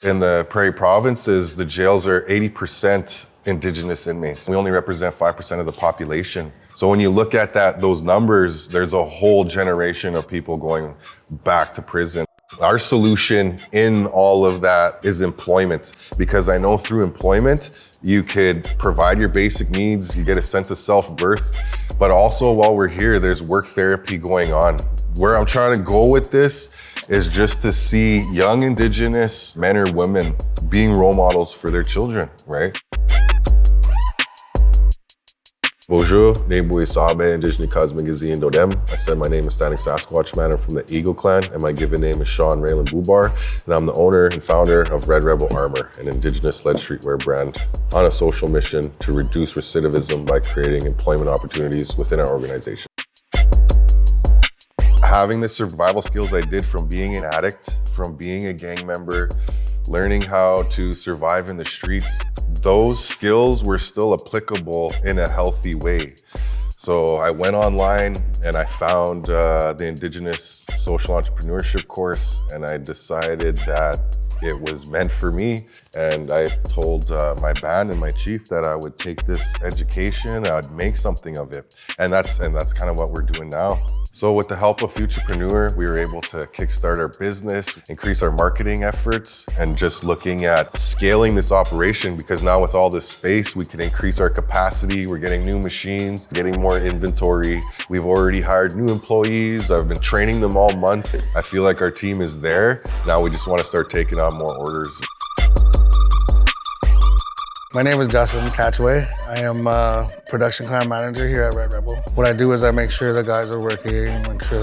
In the Prairie provinces, the jails are 80% Indigenous inmates. We only represent 5% of the population. So when you look at those numbers, there's a whole generation of people going back to prison. Our solution in all of that is employment, because I know through employment, you could provide your basic needs, you get a sense of self-worth, but also while we're here, there's work therapy going on. Where I'm trying to go with this is just to see young Indigenous men or women being role models for their children, right? Bonjour, Nebuye Sabe, Indigenous Cause Magazine Dodem. I said my name is Standing Sasquatch Man. I'm from the Eagle Clan, and my given name is Sean Rayland-Boubar, and I'm the owner and founder of Red Rebel Armour, an Indigenous-led streetwear brand on a social mission to reduce recidivism by creating employment opportunities within our organization. Having the survival skills I did from being an addict, from being a gang member, learning how to survive in the streets, those skills were still applicable in a healthy way. So I went online and I found the Indigenous Social Entrepreneurship course, and I decided that it was meant for me. And I told my band and my chief that I would take this education, I'd make something of it. And that's kind of what we're doing now. So with the help of Futurpreneur, we were able to kickstart our business, increase our marketing efforts, and just looking at scaling this operation, because now with all this space, we can increase our capacity. We're getting new machines, getting more inventory. We've already hired new employees. I've been training them all month. I feel like our team is there. Now we just want to start taking on more orders. My name is Justin Catchway. I am production clan manager here at Red Rebel. What I do is I make sure the guys are working, make sure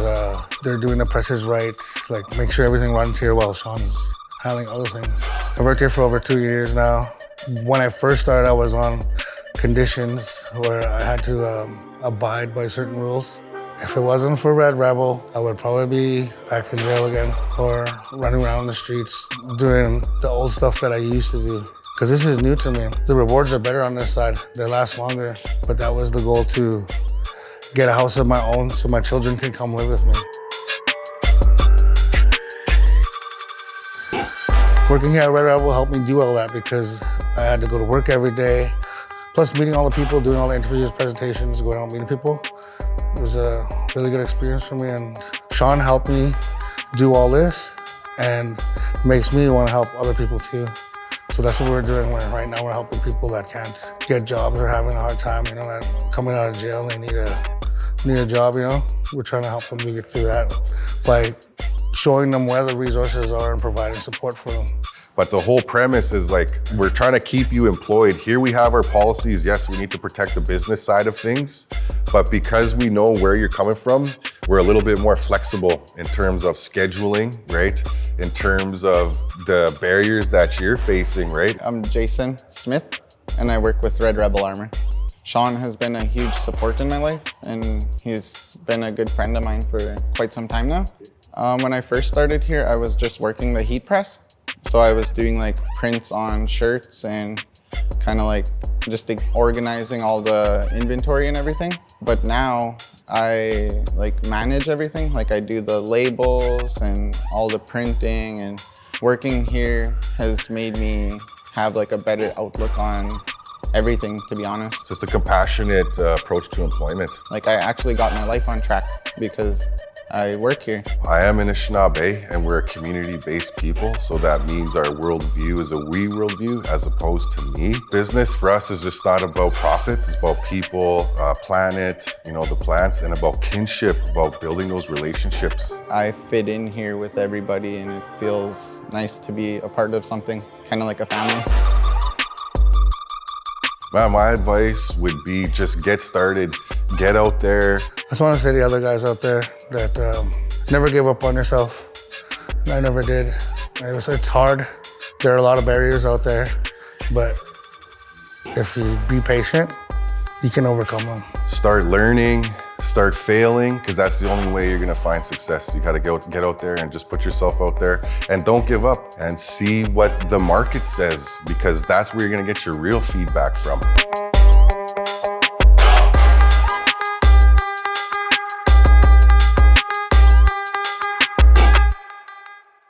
they're doing the presses right, like make sure everything runs here while Sean's handling other things. I've worked here for over 2 years now. When I first started, I was on conditions where I had to abide by certain rules. If it wasn't for Red Rebel, I would probably be back in jail again or running around the streets doing the old stuff that I used to do. Because this is new to me. The rewards are better on this side. They last longer. But that was the goal, to get a house of my own so my children can come live with me. Working here at Red Rebel helped me do all that, because I had to go to work every day. Plus meeting all the people, doing all the interviews, presentations, going out meeting people. It was a really good experience for me. And Sean helped me do all this, and makes me want to help other people too. So that's what we're doing. Right now we're helping people that can't get jobs or having a hard time, that coming out of jail, they need a job, We're trying to help them to get through that by showing them where the resources are and providing support for them. But the whole premise is we're trying to keep you employed. Here we have our policies. Yes, we need to protect the business side of things, but because we know where you're coming from, we're a little bit more flexible in terms of scheduling, right? In terms of the barriers that you're facing, right? I'm Jason Smith, and I work with Red Rebel Armour. Sean has been a huge support in my life, and he's been a good friend of mine for quite some time now. When I first started here, I was just working the heat press. So I was doing prints on shirts and kind of just organizing all the inventory and everything. But now I manage everything. I do the labels and all the printing, and working here has made me have a better outlook on everything, to be honest. It's just a compassionate approach to employment. I actually got my life on track because I work here. I am Anishinaabe, and we're a community-based people, so that means our worldview is a we worldview as opposed to me. Business for us is just not about profits, it's about people, planet, the plants, and about kinship, about building those relationships. I fit in here with everybody, and it feels nice to be a part of something, kind of like a family. Man, my advice would be just get started, get out there. I just want to say to the other guys out there that never give up on yourself. I never did. It's hard. There are a lot of barriers out there, but if you be patient, you can overcome them. Start learning, start failing, because that's the only way you're gonna find success. You gotta get out there and just put yourself out there, and don't give up, and see what the market says, because that's where you're gonna get your real feedback from.